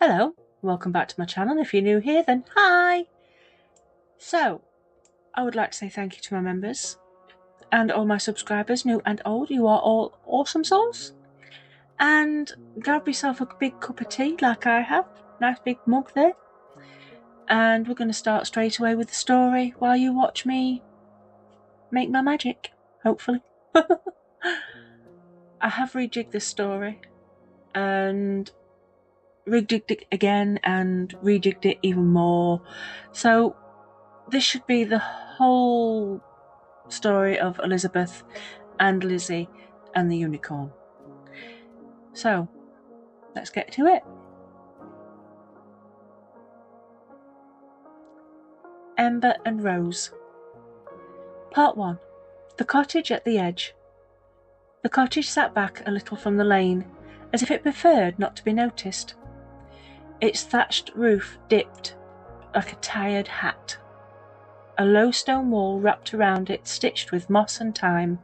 Hello, welcome back to my channel. If you're new here, then hi! So, I would like to say thank you to my members and all my subscribers, new and old. You are all awesome souls. And grab yourself a big cup of tea like I have. Nice big mug there. And we're going to start straight away with the story while you watch me make my magic, hopefully. I have rejigged this story and rejigged it again and rejigged it even more. So this should be the whole story of Elisabeth and Lizzy and the unicorn. So let's get to it. Ember and Rose. Part 1. The cottage at the edge. The cottage sat back a little from the lane, as if it preferred not to be noticed. Its thatched roof dipped like a tired hat. A low stone wall wrapped around it, stitched with moss and thyme.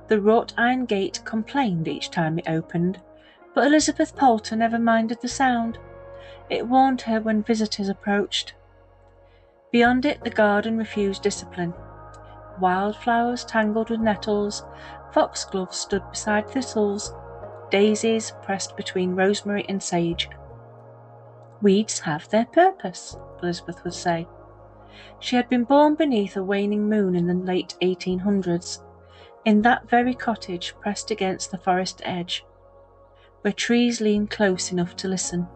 The wrought iron gate complained each time it opened, but Elisabeth Poulter never minded the sound. It warned her when visitors approached. Beyond it the garden refused discipline. Wildflowers tangled with nettles, foxgloves stood beside thistles, daisies pressed between rosemary and sage. Weeds have their purpose, Elisabeth would say. She had been born beneath a waning moon in the late 1800s, in that very cottage pressed against the forest edge, where trees leaned close enough to listen.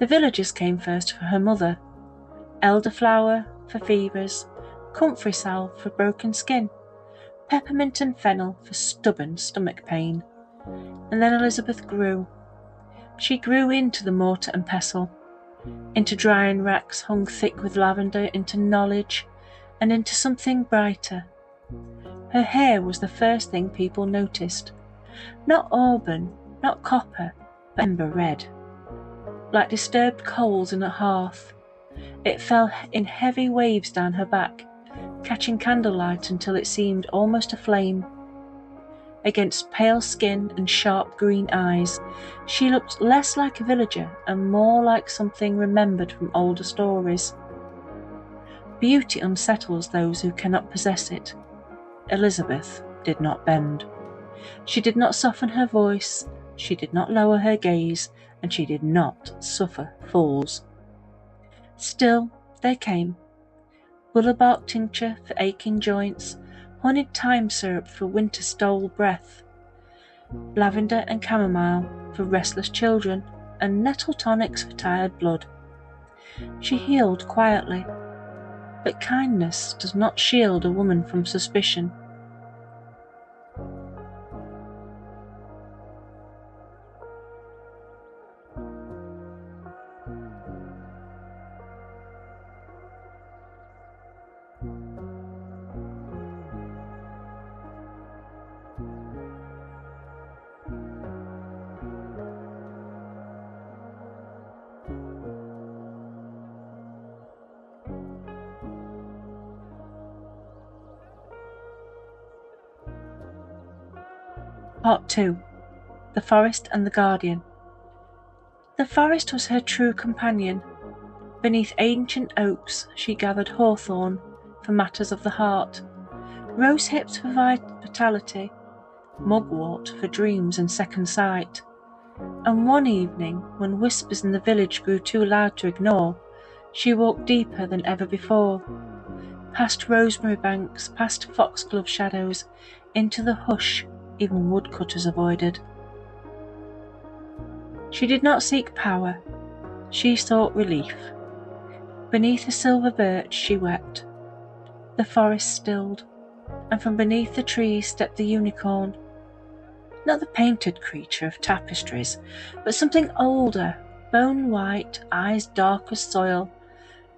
The villagers came first for her mother, elderflower for fevers, comfrey salve for broken skin, peppermint and fennel for stubborn stomach pain. And then Elisabeth grew. She grew into the mortar and pestle, into drying racks hung thick with lavender, into knowledge, and into something brighter. Her hair was the first thing people noticed. Not auburn, not copper, but ember red. Like disturbed coals in a hearth, it fell in heavy waves down her back, catching candlelight until it seemed almost aflame. Against pale skin and sharp green eyes, she looked less like a villager and more like something remembered from older stories. Beauty unsettles those who cannot possess it. Elisabeth did not bend. She did not soften her voice, she did not lower her gaze, and she did not suffer falls. Still they came. Willow-bark tincture for aching joints, honeyed thyme syrup for winter-stole breath, lavender and chamomile for restless children, and nettle tonics for tired blood. She healed quietly, but kindness does not shield a woman from suspicion. Part 2. The Forest and the Guardian. The forest was her true companion. Beneath ancient oaks she gathered hawthorn for matters of the heart, rose hips for vitality, mugwort for dreams and second sight. And one evening, when whispers in the village grew too loud to ignore, she walked deeper than ever before, past rosemary banks, past foxglove shadows, into the hush even woodcutters avoided. She did not seek power, she sought relief. Beneath a silver birch she wept. The forest stilled, and from beneath the trees stepped the unicorn. Not the painted creature of tapestries, but something older, bone-white, eyes dark as soil,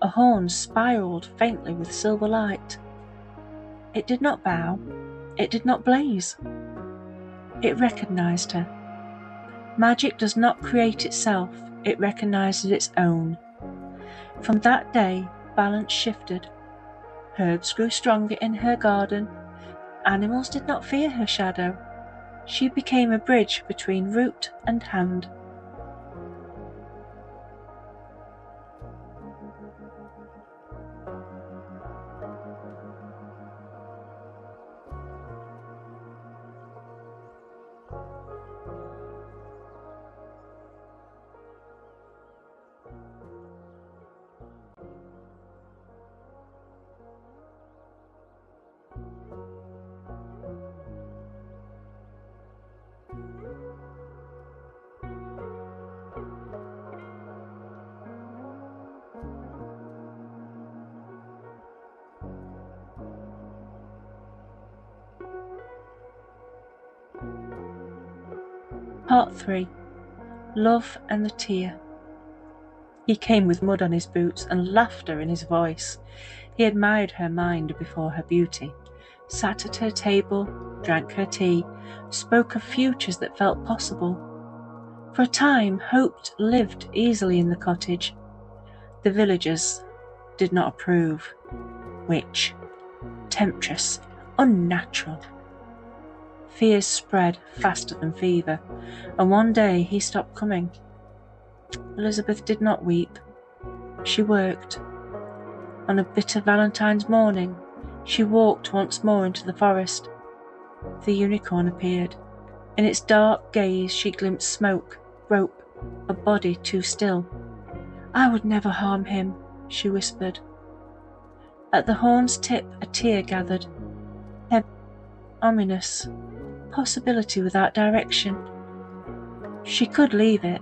a horn spiraled faintly with silver light. It did not bow, it did not blaze. It recognized her. Magic does not create itself, it recognizes its own. From that day, balance shifted. Herbs grew stronger in her garden. Animals did not fear her shadow. She became a bridge between root and hand. Part 3. Love and the Tear. He came with mud on his boots and laughter in his voice. He admired her mind before her beauty, sat at her table, drank her tea, spoke of futures that felt possible. For a time, hoped lived easily in the cottage. The villagers did not approve. Witch, temptress, unnatural. Fears spread faster than fever, and one day he stopped coming. Elisabeth did not weep. She worked. On a bitter Valentine's morning, she walked once more into the forest. The unicorn appeared. In its dark gaze she glimpsed smoke, rope, a body too still. "I would never harm him," she whispered. At the horn's tip a tear gathered, heavy, ominous, possibility without direction. She could leave it,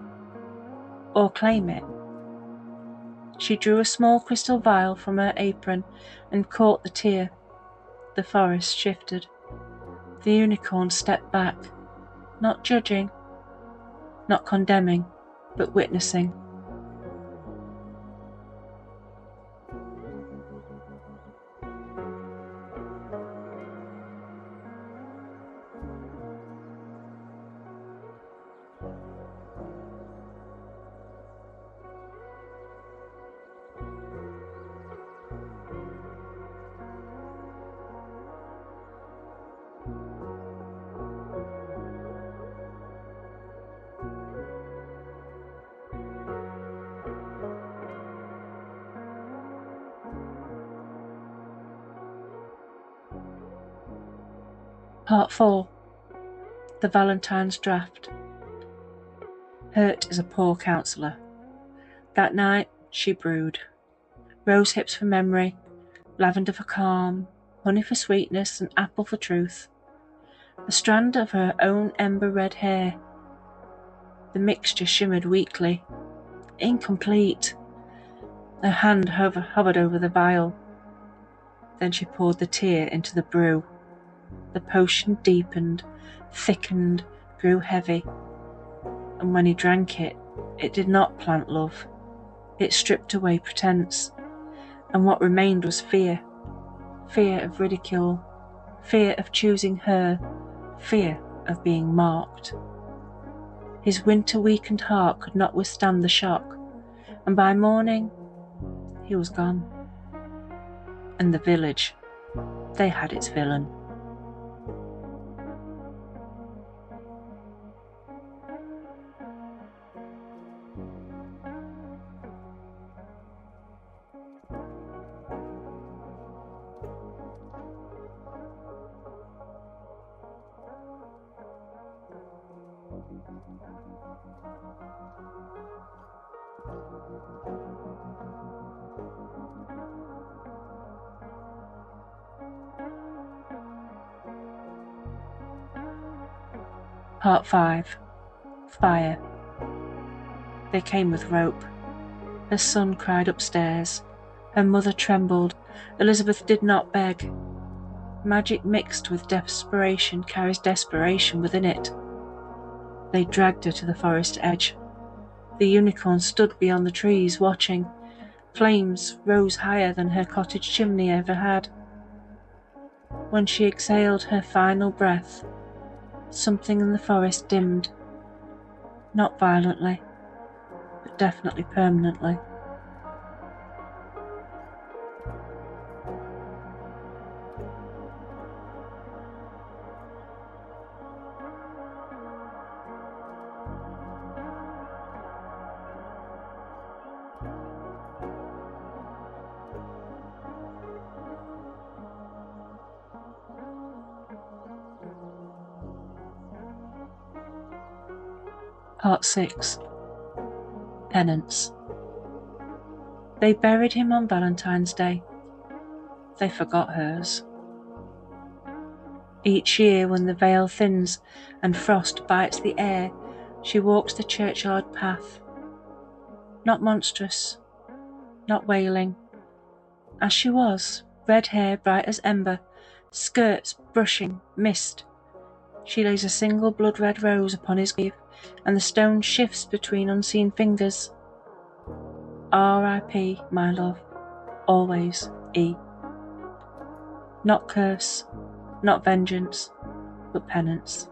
or claim it. She drew a small crystal vial from her apron and caught the tear. The forest shifted. The unicorn stepped back, not judging, not condemning, but witnessing. Part 4. The Valentine's Draft. Hurt is a poor counsellor. That night she brewed. Rose hips for memory, lavender for calm, honey for sweetness, and apple for truth. A strand of her own ember-red hair. The mixture shimmered weakly, incomplete. Her hand hovered over the vial. Then she poured the tear into the brew. The potion deepened, thickened, grew heavy, and when he drank it, it did not plant love. It stripped away pretense, and what remained was fear. Fear of ridicule, fear of choosing her, fear of being marked. His winter-weakened heart could not withstand the shock, and by morning he was gone. And the village, they had its villain. Part 5. Fire. They came with rope. Her son cried upstairs. Her mother trembled. Elisabeth did not beg. Magic mixed with desperation carries desperation within it. They dragged her to the forest edge. The unicorn stood beyond the trees, watching. Flames rose higher than her cottage chimney ever had. When she exhaled her final breath, something in the forest dimmed. Not violently, but definitely permanently. Part 6. Penance. They buried him on Valentine's Day. They forgot hers. Each year when the veil thins and frost bites the air, she walks the churchyard path. Not monstrous, not wailing. As she was, red hair bright as ember, skirts brushing, mist. She lays a single blood-red rose upon his grave and the stone shifts between unseen fingers. R.I.P. my love, always E. Not curse, not vengeance, but penance.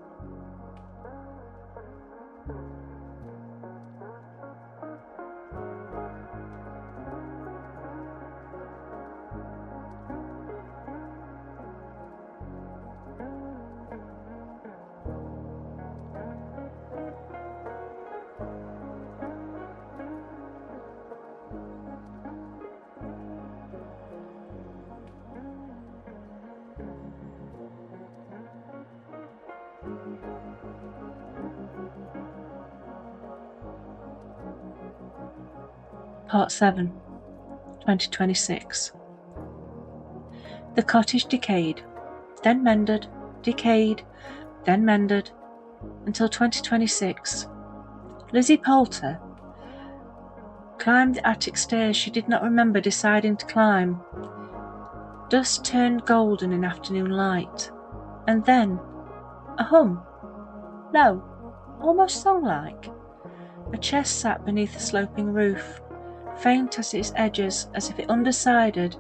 Part 7, 2026. The cottage decayed, then mended, decayed, then mended, until 2026. Lizzy Poulter climbed the attic stairs she did not remember deciding to climb. Dust turned golden in afternoon light, and then a hum, low, almost song-like. A chest sat beneath the sloping roof, faint at its edges as if it undecided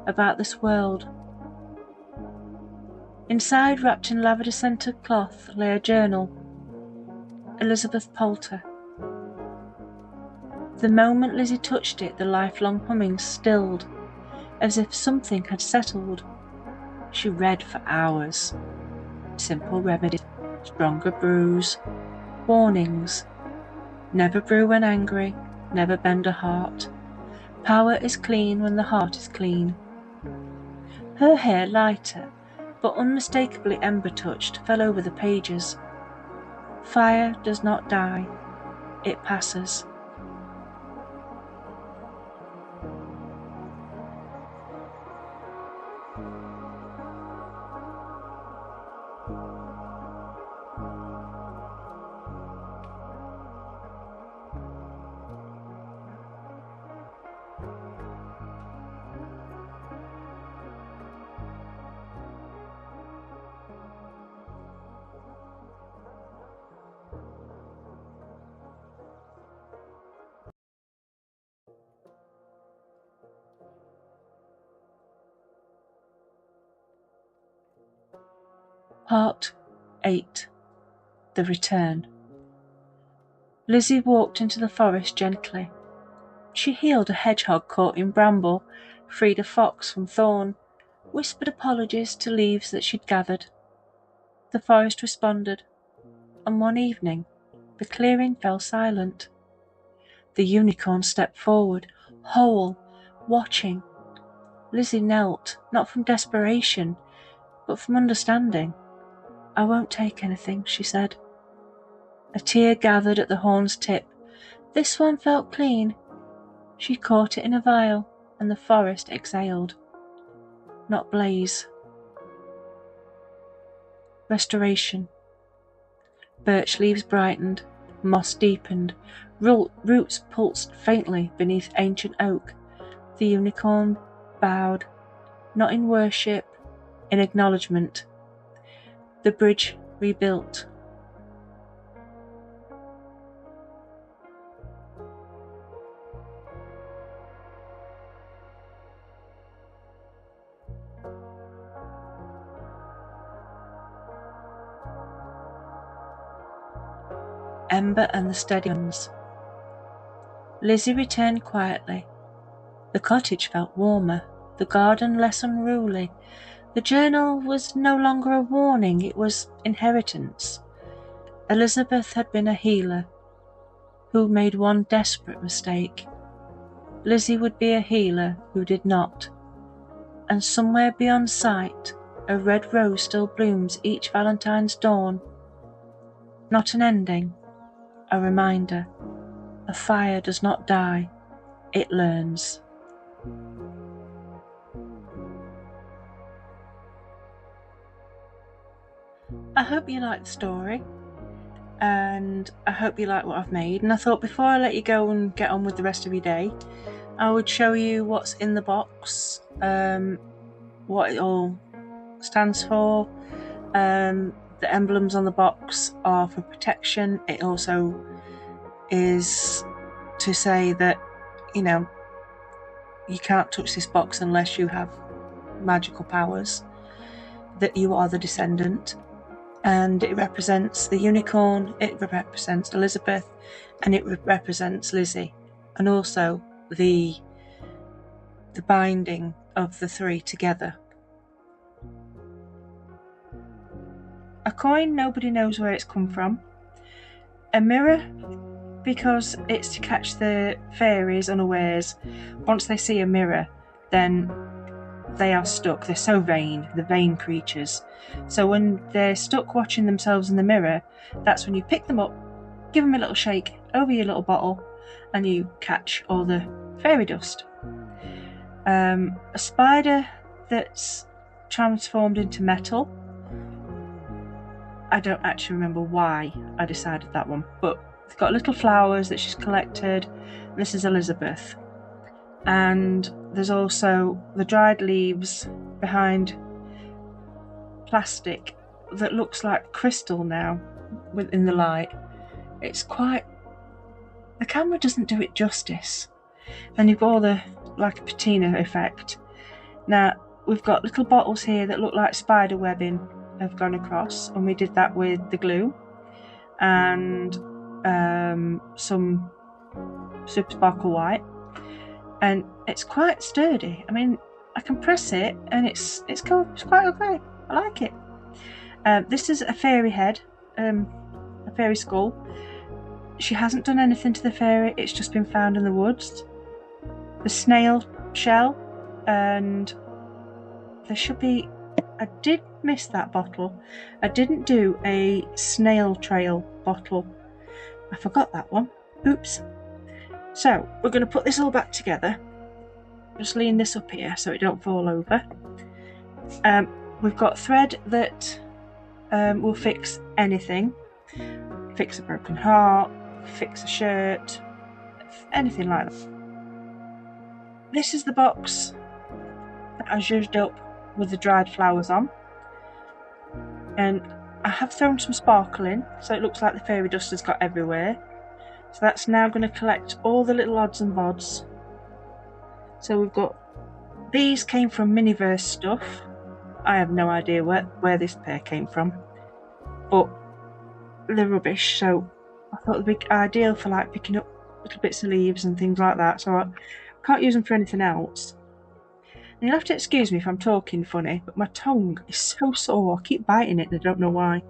about this world. Inside, wrapped in lavender-scented cloth, lay a journal. Elisabeth Poulter. The moment Lizzy touched it, the lifelong humming stilled, as if something had settled. She read for hours. Simple remedies, stronger brews, warnings. Never brew when angry, never bend a heart. Power is clean when the heart is clean. Her hair, lighter, but unmistakably ember-touched, fell over the pages. Fire does not die, it passes. Part 8. The Return. Lizzy walked into the forest gently. She healed a hedgehog caught in bramble, freed a fox from thorn, whispered apologies to leaves that she'd gathered. The forest responded, and one evening the clearing fell silent. The unicorn stepped forward, whole, watching. Lizzy knelt, not from desperation, but from understanding. "I won't take anything," she said. A tear gathered at the horn's tip. This one felt clean. She caught it in a vial, and the forest exhaled. Not blaze. Restoration. Birch leaves brightened, moss deepened, roots pulsed faintly beneath ancient oak. The unicorn bowed, not in worship, in acknowledgement. The bridge rebuilt. Ember and the steady ones. Lizzy returned quietly. The cottage felt warmer, the garden less unruly. The journal was no longer a warning, it was inheritance. Elisabeth had been a healer who made one desperate mistake. Lizzy would be a healer who did not. And somewhere beyond sight, a red rose still blooms each Valentine's dawn. Not an ending, a reminder. A fire does not die, it learns. I hope you like the story, and I hope you like what I've made. And I thought before I let you go and get on with the rest of your day, I would show you what's in the box, what it all stands for, the emblems on the box are for protection. It also is to say that, you know, you can't touch this box unless you have magical powers, that you are the descendant. And it represents the unicorn, it represents Elisabeth, and it represents Lizzy, and also the binding of the three together. A coin, nobody knows where it's come from. A mirror, because it's to catch the fairies unawares. Once they see a mirror, then they are stuck. They're so vain, the vain creatures. So when they're stuck watching themselves in the mirror, that's when you pick them up, give them a little shake over your little bottle, and you catch all the fairy dust. A spider that's transformed into metal. I don't actually remember why I decided that one, but it's got little flowers that she's collected. This is Elisabeth. And there's also the dried leaves behind plastic that looks like crystal now within the light. It's quite... the camera doesn't do it justice. And you've got all the, like a patina effect. Now, we've got little bottles here that look like spider webbing have gone across, and we did that with the glue and some super sparkle white, and it's quite sturdy. I mean, I can press it and it's quite okay. I like it. This is a fairy head, a fairy skull. She hasn't done anything to the fairy, it's just been found in the woods. The snail shell, and there should be... I did miss that bottle. I didn't do a snail trail bottle. I forgot that one. Oops. So we're going to put this all back together. Just lean this up here so it don't fall over. We've got thread that will fix anything. Fix a broken heart, fix a shirt, anything like that. This is the box that I zhuzhed up with the dried flowers on, and I have thrown some sparkle in so it looks like the fairy dust has got everywhere. So that's now going to collect all the little odds and bods. So we've got... these came from Miniverse stuff. I have no idea where this pair came from, but they're rubbish, so I thought they'd be ideal for like picking up little bits of leaves and things like that, so I can't use them for anything else. And you'll have to excuse me if I'm talking funny, but my tongue is so sore. I keep biting it and I don't know why.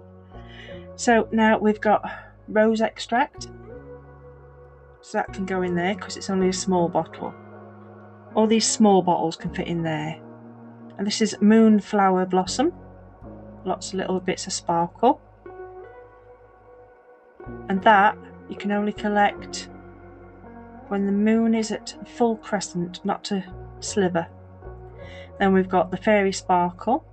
So now we've got rose extract. So that can go in there because it's only a small bottle. All these small bottles can fit in there. And this is moonflower blossom. Lots of little bits of sparkle. And that you can only collect when the moon is at full crescent, not to sliver. Then we've got the fairy sparkle.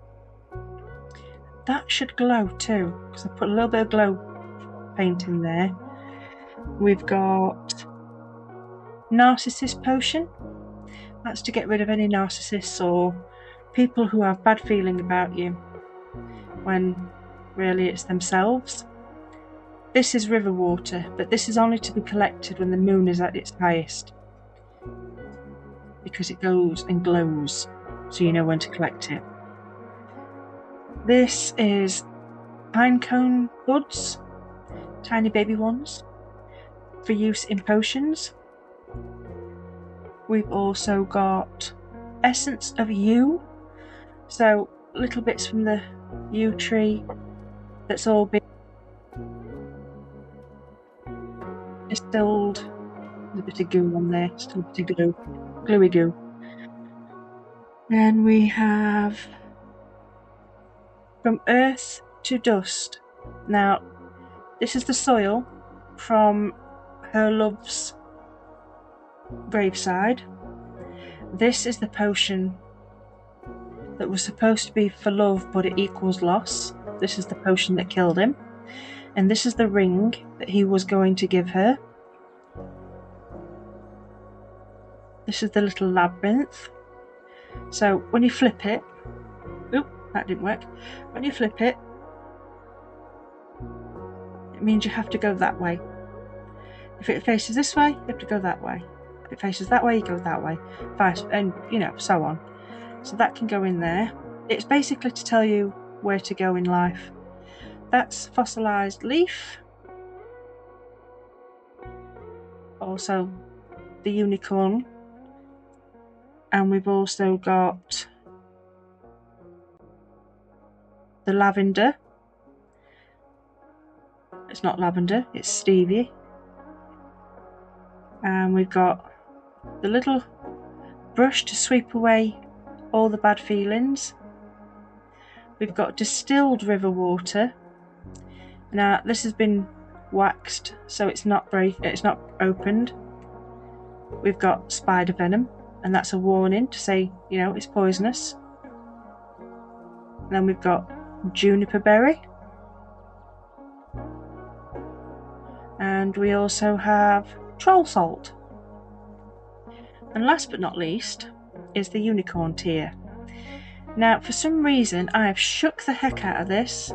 That should glow too, because I put a little bit of glow paint in there. We've got narcissist potion. That's to get rid of any narcissists or people who have bad feeling about you when really it's themselves. This is river water, but this is only to be collected when the moon is at its highest, because it goes and glows, so you know when to collect it. This is pine cone buds, tiny baby ones, for use in potions. We've also got essence of yew, so little bits from the yew tree that's all been distilled. There's a bit of goo on there, still a bit of glue, gluey goo. Then we have from earth to dust. Now, this is the soil from her love's graveside. This is the potion that was supposed to be for love, but it equals loss. This is the potion that killed him. And this is the ring that he was going to give her. This is the little labyrinth. So when you flip it, oop, that didn't work. When you flip it, it means you have to go that way. If it faces this way, you have to go that way. If it faces that way, you go that way. And so on. So that can go in there. It's basically to tell you where to go in life. That's fossilized leaf. Also the unicorn. And we've also got the lavender. It's not lavender, it's stevia. And we've got the little brush to sweep away all the bad feelings. We've got distilled river water. Now this has been waxed, so it's not opened. We've got spider venom, and that's a warning to say, it's poisonous. And then we've got juniper berry. And we also have troll salt. And last but not least is the unicorn tear. Now for some reason I have shook the heck out of this,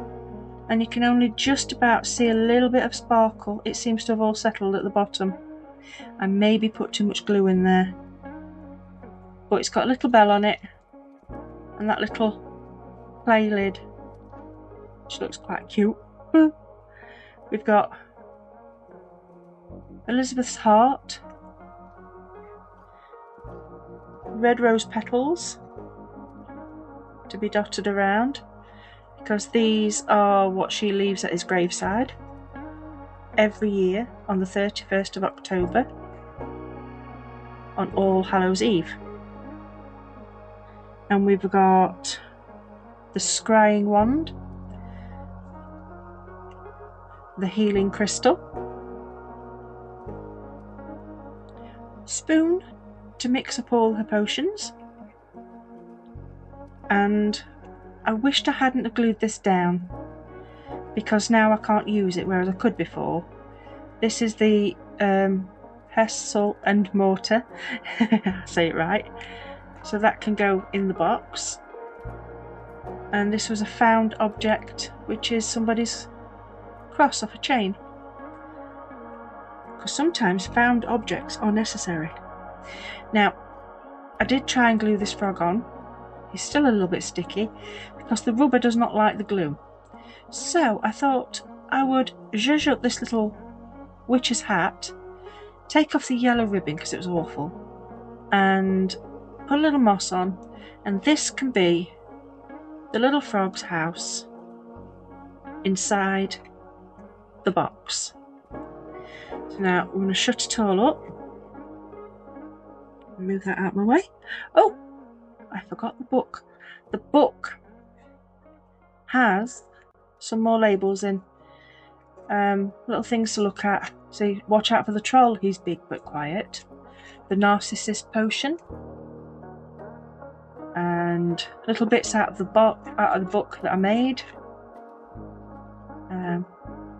and you can only just about see a little bit of sparkle. It seems to have all settled at the bottom. I maybe put too much glue in there. But it's got a little bell on it, and that little clay lid, which looks quite cute. We've got Elizabeth's heart, red rose petals to be dotted around, because these are what she leaves at his graveside every year on the 31st of October on All Hallows Eve. And we've got the scrying wand, the healing crystal, spoon to mix up all her potions, and I wished I hadn't glued this down, because now I can't use it, whereas I could before. This is the pestle and mortar, say it right, so that can go in the box. And this was a found object, which is somebody's cross off a chain, because sometimes found objects are necessary. Now I did try and glue this frog on. He's still a little bit sticky because the rubber does not like the glue. So I thought I would zhuzh up this little witch's hat, take off the yellow ribbon because it was awful, and put a little moss on, and this can be the little frog's house inside the box. So now I'm going to shut it all up, move that out of my way. Oh, I forgot the book. The book has some more labels in, little things to look at. So watch out for the troll, he's big but quiet. The narcissist potion, and little bits out of the book that I made.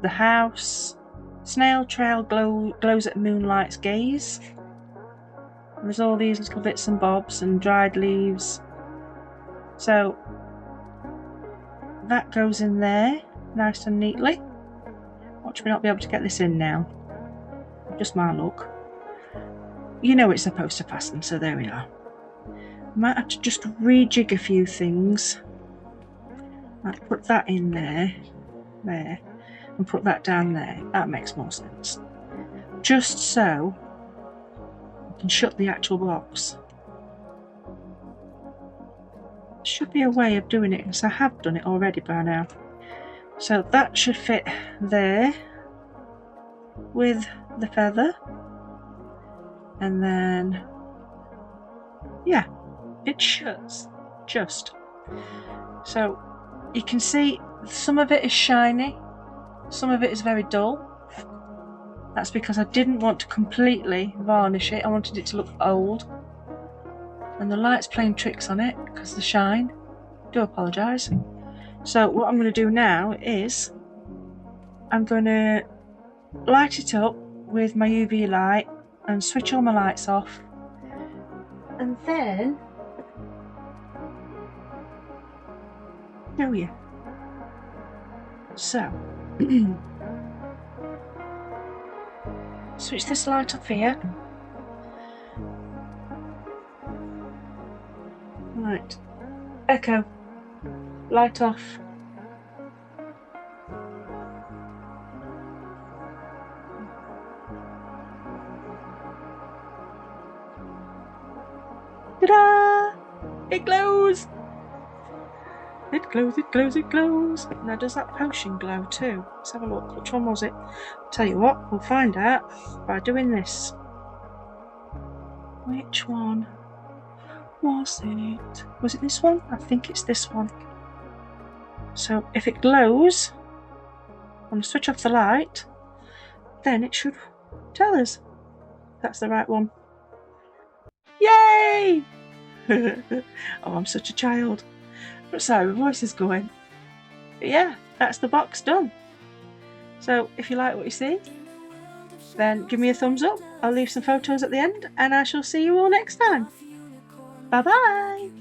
The house, snail trail glows at moonlight's gaze. And there's all these little bits and bobs and dried leaves. So that goes in there nice and neatly. Watch me not be able to get this in now. Just my luck. It's supposed to fasten, so there we are. I might have to just rejig a few things. Might put that in there, and put that down there. That makes more sense. Just so I can shut the actual box. Should be a way of doing it, because I have done it already by now. So that should fit there with the feather, and then yeah, it shuts just. So you can see some of it is shiny, some of it is very dull. That's because I didn't want to completely varnish it. I wanted it to look old, and the light's playing tricks on it because of the shine. Do apologise. So what I'm going to do now is I'm going to light it up with my UV light and switch all my lights off, and then show you. So switch this light off here. Right, echo, light off. Ta-da! It glows! It glows, it glows, it glows. Now, does that potion glow too? Let's have a look. Which one was it? Tell you what, we'll find out by doing this. Which one was it? Was it this one? I think it's this one. So if it glows, I'm going to switch off the light, then it should tell us that's the right one. Yay! Oh, I'm such a child. But sorry, my voice is going. But yeah, that's the box done. So if you like what you see, then give me a thumbs up. I'll leave some photos at the end, and I shall see you all next time. Bye bye!